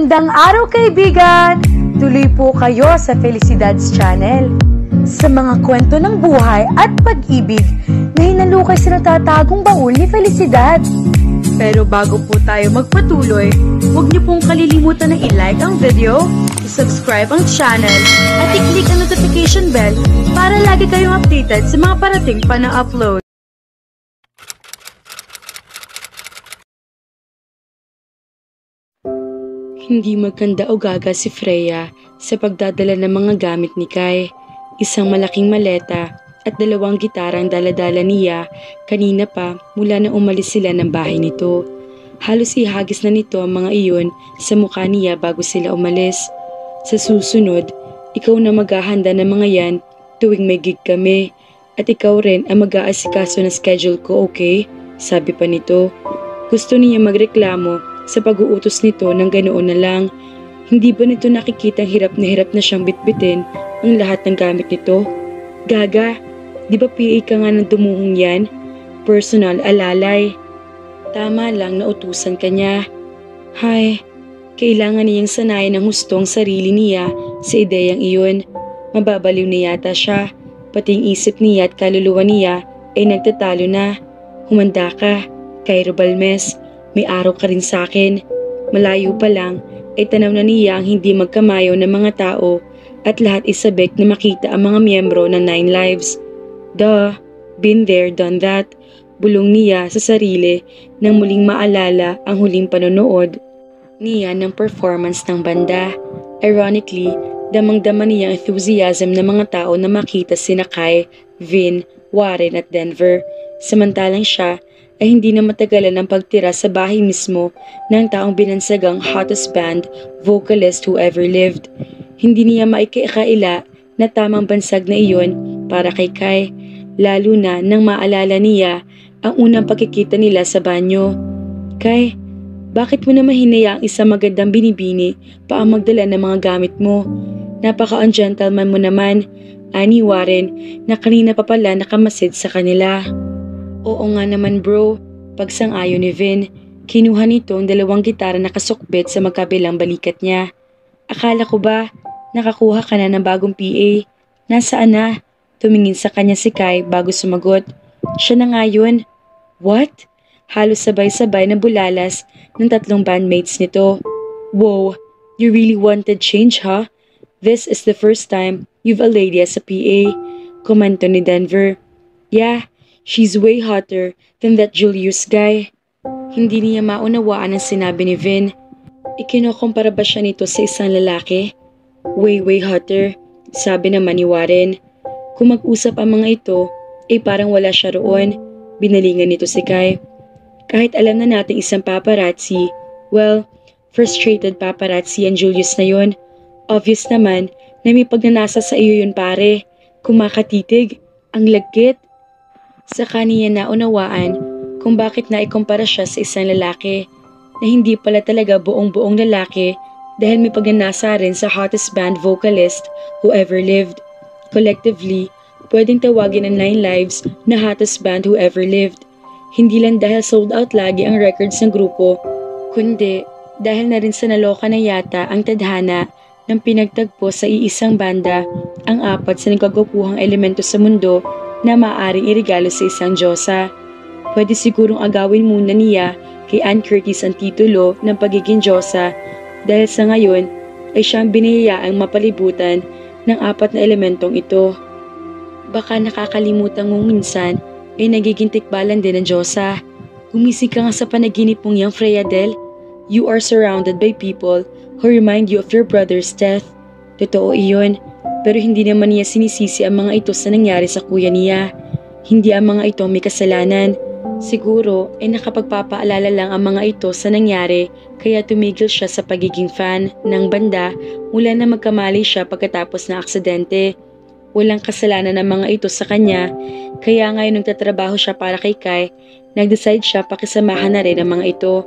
Magandang araw kaibigan! Tuloy po kayo sa Felicidad's Channel. Sa mga kwento ng buhay at pag-ibig na hinalukay sa natatagong baul ni Felicidad. Pero bago po tayo magpatuloy, huwag niyo pong kalilimutan na i-like ang video, i-subscribe ang channel, at i-click ang notification bell para lagi kayong updated sa mga parating pa na upload. Hindi maganda o gaga si Freya sa pagdadala ng mga gamit ni Kai. Isang malaking maleta at dalawang gitarang dala-dala niya kanina pa mula na umalis sila ng bahay nito. Halos ihagis na nito ang mga iyon sa mukha niya bago sila umalis. Sa susunod, ikaw na maghahanda ng mga yan tuwing may gig kami at ikaw rin ang mag-aasikaso ng schedule ko, okay? Sabi pa nito. Gusto niya magreklamo sa pag-uutos nito ng ganoon na lang. Hindi ba nito nakikita hirap na siyang bitbitin ang lahat ng gamit nito? Gaga, di ba PA ka nga ng dumuhong yan? Personal alalay. Tama lang na utusan ka niya. Hay, kailangan niyang sanayin ng husto ang sarili niya sa ideyang iyon. Mababaliw na yata siya, pati ang isip niya at kaluluwa niya ay nagtatalo na. Humanda ka, Cairo Balmes. May araw ka rin sa akin. Malayo pa lang ay tanaw na niya ang hindi magkamayo ng mga tao at lahat isabek na makita ang mga miyembro ng Nine Lives. Duh, been there, done that. Bulong niya sa sarili nang muling maalala ang huling panonood niya ng performance ng banda. Ironically, damang-dama niya ang enthusiasm ng mga tao na makita sina Kai, Vin, Warren at Denver. Samantalang siya ay hindi na matagalan ang pagtira sa bahay mismo ng taong binansagang hottest band vocalist who ever lived. Hindi niya maikaila na tamang bansag na iyon para kay Kai, lalo na nang maalala niya ang unang pagkikita nila sa banyo. Kai, bakit mo naman hinayang isang magandang binibini pa ang magdala ng mga gamit mo? Napaka-ungentleman mo naman, ani Warren, na kanina pa pala nakamasid sa kanila. Oo nga naman bro, pagsang-ayon ni Vin, kinuha nito ang dalawang gitara na kasukbit sa magkabilang balikat niya. Akala ko ba, nakakuha ka na ng bagong PA? Nasaan na? Tumingin sa kanya si Kai bago sumagot. Siya na nga yun. What? Halos sabay-sabay na bulalas ng tatlong bandmates nito. Wow, you really wanted change huh? This is the first time you've a lady as a PA, komento ni Denver. Yeah, she's way hotter than that Julius guy. Hindi niya maunawaan ang sinabi ni Vin. Ikinokompara ba siya nito sa isang lalaki? Way hotter, sabi naman ni Warren. Kung mag-usap ang mga ito, parang wala siya roon. Binalingan nito si Kai. Kahit alam na natin isang paparazzi, well, frustrated paparazzi ang Julius na yon. Obvious naman na may pagnanasa sa iyo yun pare. Kumakatitig, ang lagkit. Saka niya naunawaan kung bakit naikumpara siya sa isang lalaki na hindi pala talaga buong-buong lalaki dahil may pagnanasa rin sa hottest band vocalist who ever lived. Collectively, pwedeng tawagin ang Nine Lives na hottest band who ever lived. Hindi lang dahil sold out lagi ang records ng grupo, kundi dahil na rin sa naloka na yata ang tadhana ng pinagtagpo sa iisang banda ang apat sa nagkagupuhang elemento sa mundo na maaaring irigalo sa isang diyosa. Pwede sigurong agawin muna niya kay Ann Curtis ang titulo ng pagiging diyosa dahil sa ngayon ay siyang biniyayaang mapalibutan ng apat na elementong ito. Baka nakakalimutan mong minsan ay nagiging tikbalan din ng diyosa. Gumising ka nga sa panaginip mong yang Freya Del. You are surrounded by people who remind you of your brother's death. Totoo iyon. Pero hindi naman niya sinisisi ang mga ito sa nangyari sa kuya niya. Hindi ang mga ito may kasalanan. Siguro ay nakapagpapaalala lang ang mga ito sa nangyari kaya tumigil siya sa pagiging fan ng banda mula na magkamali siya pagkatapos ng aksidente. Walang kasalanan ng mga ito sa kanya kaya ngayon nagtatrabaho siya para kay Kai, nag-decide siya pakisamahan na rin ang mga ito.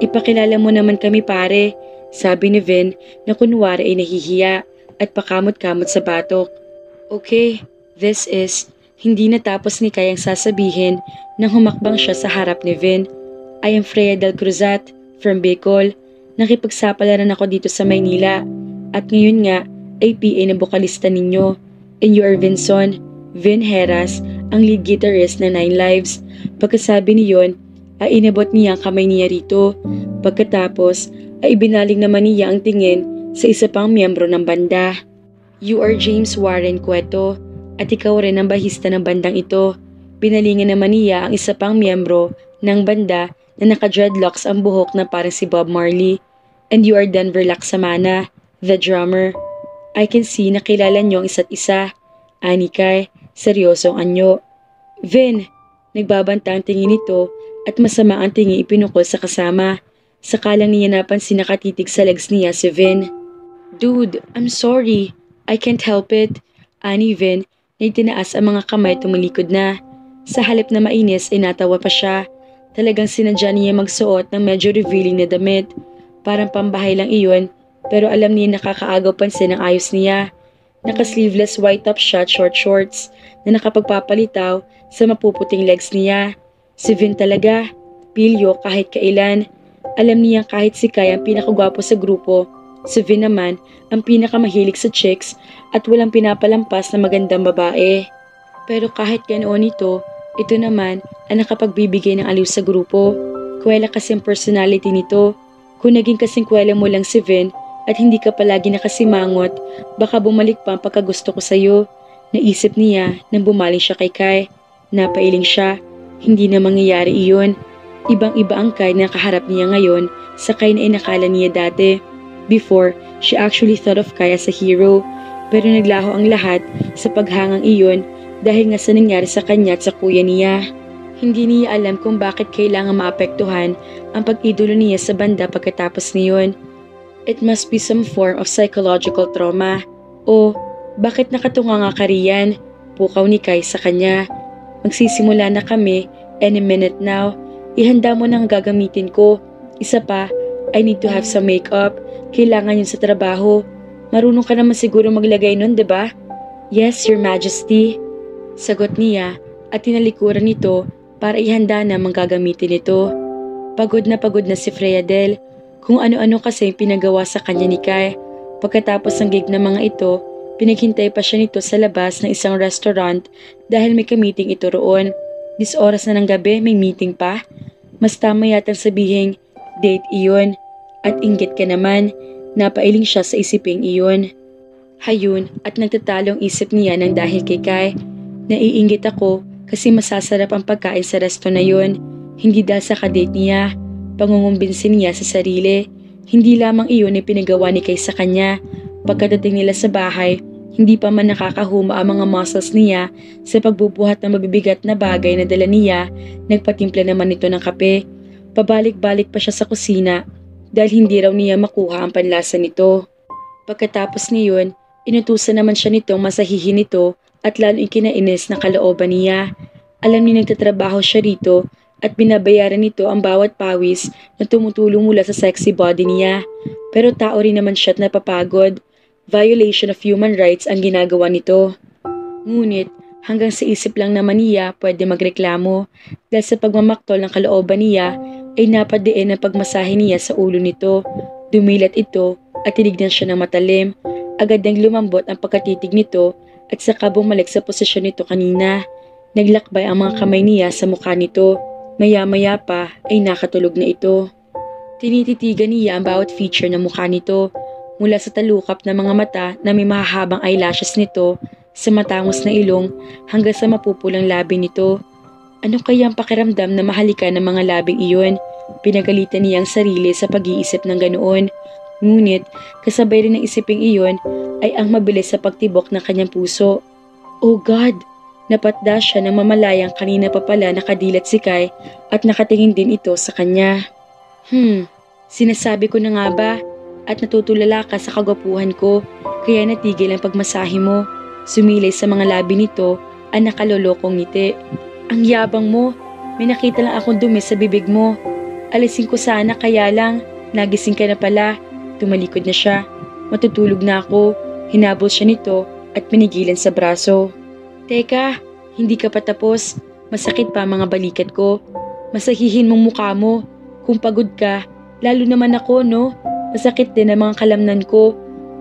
Ipakilala mo naman kami pare, sabi ni Vin na kunwari ay nahihiya at pakamot-kamot sa batok. Okay, this is, hindi natapos ni Kai ang sasabihin nang humakbang siya sa harap ni Vin. I am Freya Del Cruzat from Bicol. Nakipagsapalaran ako dito sa Maynila. At ngayon nga ay PA na bokalista ninyo. And you are Vin Heras, ang lead guitarist na Nine Lives. Pagkasabi niyon, ay inabot niya ang kamay niya rito. Pagkatapos, ay ibinaling naman niya ang tingin sa isa pang miyembro ng banda. You are James Warren Cueto, at ikaw rin ang bahista ng bandang ito. Binalingan naman niya ang isa pang miyembro ng banda na naka-dreadlocks ang buhok na parang si Bob Marley. And you are Denver Laksamana, the drummer. I can see na kilala niyo ang isa't isa. Ani Kai, seryosong anyo. Vin, nagbabanta ang tingin nito at masama ang tingin ipinukol sa kasama. Sakalang niya napansin nakatitig sa legs niya si Vin. Dude, I'm sorry. I can't help it. Ani Vin, na itinaas ang mga kamay tumalikod na. Sa halip na mainis ay natawa pa siya. Talagang sinadya niya magsuot ng medyo revealing na damit. Parang pambahay lang iyon, pero alam niya nakakaagaw pansin ang ayos niya. Naka-sleeveless white top short shorts na nakapagpapalitaw sa mapuputing legs niya. Si Vin talaga, pilyo kahit kailan. Alam niya kahit si Kai ang pinakagwapo sa grupo, si Vin naman ang pinakamahilig sa chicks at walang pinapalampas na magandang babae. Pero kahit ganoon ito naman ang nakapagbibigay ng aliw sa grupo. Kwela kasi ang personality nito. Kung naging kasing kwela mo lang si Vin, at hindi ka palagi nakasimangot, baka bumalik pa ang pagkagusto ko sa'yo. Naisip niya nang bumaling siya kay Kai. Napailing siya, hindi na mangyayari iyon. Ibang-iba ang Kai na nakaharap niya ngayon sa Kai na inakala niya dati. Before, she actually thought of Kai as a hero, pero naglaho ang lahat sa paghangang iyon dahil nga sa nangyari sa kanya at sa kuya niya. Hindi niya alam kung bakit kailangan maapektuhan ang pag-idolo niya sa banda pagkatapos niyon. It must be some form of psychological trauma. O, bakit nakatunga nga ka riyan? Pukaw ni Kai sa kanya. Magsisimula na kami, any minute now. Ihanda mo na ang gagamitin ko. Isa pa, I need to have some makeup. Kailangan yun sa trabaho. Marunong ka naman siguro maglagay nun, diba? Yes, Your Majesty. Sagot niya at tinalikuran nito para ihanda na ang gagamitin nito. Pagod na si Freya Del. Kung ano-ano kasi yung pinagawa sa kanya ni Kai. Pagkatapos ng gig ng mga ito, pinaghintay pa siya nito sa labas ng isang restaurant dahil may ka-meeting ito roon. 10 oras na ng gabi, may meeting pa. Mas tama yatang sabihing, date iyon. At inggit ka naman, napailing siya sa isiping iyon. Hayun at nagtatalong isip niya ng dahil kay Kai. Naiinggit ako kasi masasarap ang pagkain sa resto na yun. Hindi dahil sa kadate niya. Pangungumbinsin niya sa sarili. Hindi lamang iyon ay pinagawa ni Kai sa kanya. Pagkadating nila sa bahay, hindi pa man nakakahuma ang mga muscles niya sa pagbubuhat ng mabibigat na bagay na dala niya. Nagpatimpla naman ito ng kape. Pabalik-balik pa siya sa kusina dahil hindi raw niya makuha ang panlasa nito. Pagkatapos niyon, inutusan naman siya nitong masahihin ito at lalo ikinainis na kalooban niya. Alam niya nagtatrabaho siya rito at binabayaran nito ang bawat pawis na tumutulong mula sa sexy body niya. Pero tao rin naman siya at napapagod. Violation of human rights ang ginagawa nito. Ngunit hanggang sa isip lang naman niya pwede magreklamo dahil sa pagmamaktol ng kalooban niya ay napadiin ang pagmasahe niya sa ulo nito. Dumilat ito at tinignan siya ng matalim. Agad nang lumambot ang pagkatitig nito at saka bumalik sa posisyon nito kanina. Naglakbay ang mga kamay niya sa mukha nito. Maya-maya pa ay nakatulog na ito. Tinititigan niya ang bawat feature ng mukha nito, mula sa talukap ng mga mata na may mahahabang eyelashes nito, sa matangos na ilong hanggang sa mapupulang labi nito. Ano kaya ang pakiramdam na mahalikan ng mga labing iyon? Pinagalitan niya ang sarili sa pag-iisip ng ganoon. Ngunit kasabay rin ng isiping iyon ay ang mabilis sa pagtibok ng kanyang puso. Oh God! Napatda siya ng mamalayang kanina pa pala nakadilat si Kai at nakatingin din ito sa kanya. Sinasabi ko na nga ba at natutulala ka sa kagwapuhan ko kaya natigil ang pagmasahe mo. Sumilay sa mga labi nito ang nakalolokong ngiti. Ang yabang mo, may nakita lang akong dumi sa bibig mo. Alisin ko sana kaya lang, nagising ka na pala. Tumalikod na siya. Matutulog na ako. Hinabol siya nito at pinigilan sa braso. Teka, hindi ka pa tapos. Masakit pa mga balikat ko. Masahihin mong mukha mo. Kung pagod ka, lalo naman ako, no? Masakit din ang mga kalamnan ko.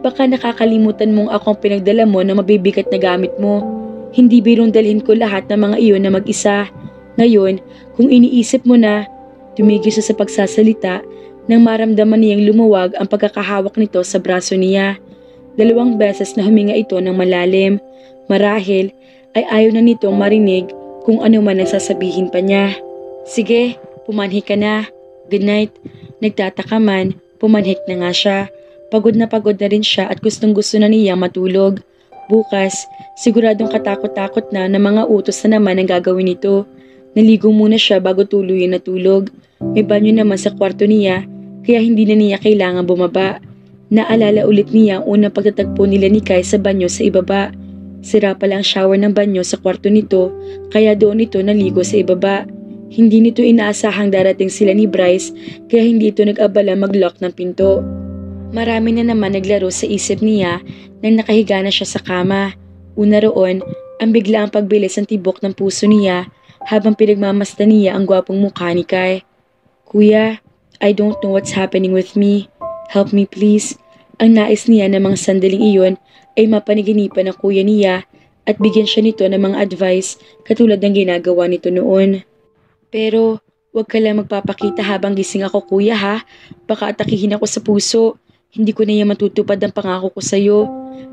Baka nakakalimutan mong akong pinagdala mo na mabibigat na gamit mo. Hindi birong dalhin ko lahat ng mga iyon na mag-isa. Ngayon, kung iniisip mo na, tumigil siya sa pagsasalita nang maramdaman niyang lumuwag ang pagkakahawak nito sa braso niya. 2 beses na huminga ito ng malalim. Marahil ay ayaw na nitong marinig kung ano man ang sasabihin pa niya. Sige, pumanhik ka na. Good night. Nagtataka man, pumanhik na nga siya. Pagod na rin siya at gustong-gusto na niya matulog. Bukas, siguradong katakot-takot na mga utos na naman ang gagawin nito. Naligo muna siya bago tuluyan na tulog. May banyo naman sa kwarto niya, kaya hindi na niya kailangan bumaba. Naalala ulit niya ang unang pagtatagpo nila ni Kai sa banyo sa ibaba. Sira pala ang shower ng banyo sa kwarto nito, kaya doon ito naligo sa ibaba. Hindi nito inaasahang darating sila ni Bryce, kaya hindi ito nag-abala mag-lock ng pinto. Marami na naman naglaro sa isip niya nang nakahiga na siya sa kama. Una roon, ang biglaang pagbilis ng tibok ng puso niya habang pinagmamasdan niya ang gwapong mukha ni Kai. Kuya, I don't know what's happening with me. Help me please. Ang nais niya ng mga sandaling iyon ay mapaniginipan ng kuya niya at bigyan siya nito ng mga advice katulad ng ginagawa nito noon. Pero, wag ka lang magpapakita habang gising ako kuya ha. Baka atakihin ako sa puso. Hindi ko na yan matutupad ang pangako ko sa'yo.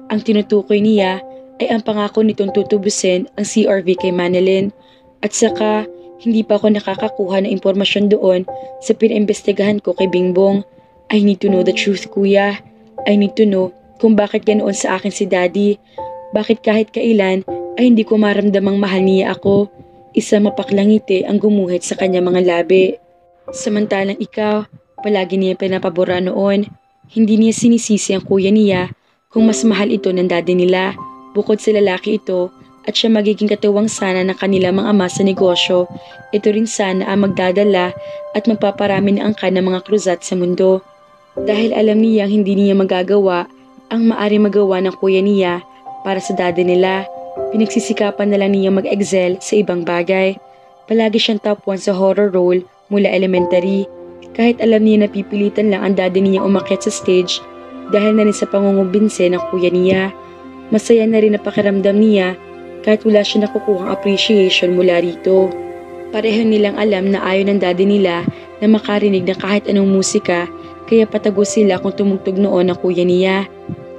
Ang tinutukoy niya ay ang pangako nitong tutubusin ang CRV kay Manilyn. At saka, hindi pa ako nakakakuha ng impormasyon doon sa pinaimbestigahan ko kay Bingbong. I need to know the truth, kuya. I need to know kung bakit ganoon sa akin si Daddy. Bakit kahit kailan ay hindi ko maramdamang mahal niya ako. Isang mapaklang ngiti ang gumuhit sa kanya mga labi. Samantalang ikaw, palagi niya pinapabura noon. Hindi niya sinisisi ang kuya niya kung mas mahal ito ng daddy nila. Bukod sa lalaki ito at siya magiging katuwang sana ng kanila mga ama sa negosyo, ito rin sana ang magdadala at magpaparami ng angkan ng mga kruzat sa mundo. Dahil alam niya hindi niya magagawa ang maari magawa ng kuya niya para sa daddy nila, pinagsisikapan na lang niya mag-excel sa ibang bagay. Palagi siyang top 1 sa horror role mula elementary. Kahit alam niya na pipilitan lang ang daddy niya umakyat sa stage dahil na rin sa pangungumbinse ng kuya niya. Masaya na rin na pakiramdam niya kahit wala siya nakukuhang appreciation mula rito. Pareho nilang alam na ayaw ng daddy nila na makarinig ng kahit anong musika, kaya patago sila kung tumugtog noon ang kuya niya.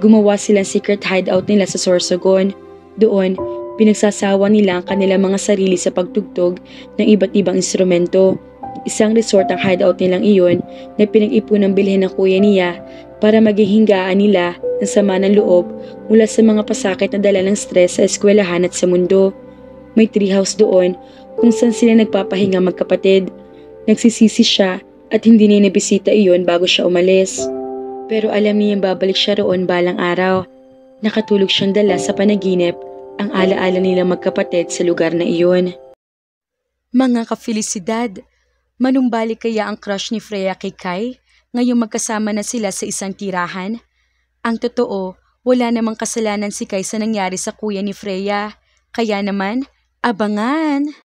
Gumawa silang secret hideout nila sa Sorsogon. Doon, pinagsasawa nila ang kanilang mga sarili sa pagtugtog ng iba't ibang instrumento. Isang resort ang hideout nilang iyon na pinag-ipunang bilhin ng kuya niya para maging hinggaan nila ng sama ng loob mula sa mga pasakit na dala ng stress sa eskwelahan at sa mundo. May treehouse doon kung saan sila nagpapahinga magkapatid. Nagsisisi siya at hindi niya nabisita iyon bago siya umalis. Pero alam niyang babalik siya roon balang araw. Nakatulog siyang dala sa panaginip ang alaala nilang magkapatid sa lugar na iyon. Mga ka-felisidad, manumbalik kaya ang crush ni Freya kay Kai ngayong magkasama na sila sa isang tirahan? Ang totoo, wala namang kasalanan si Kai sa nangyari sa kuya ni Freya. Kaya naman, abangan!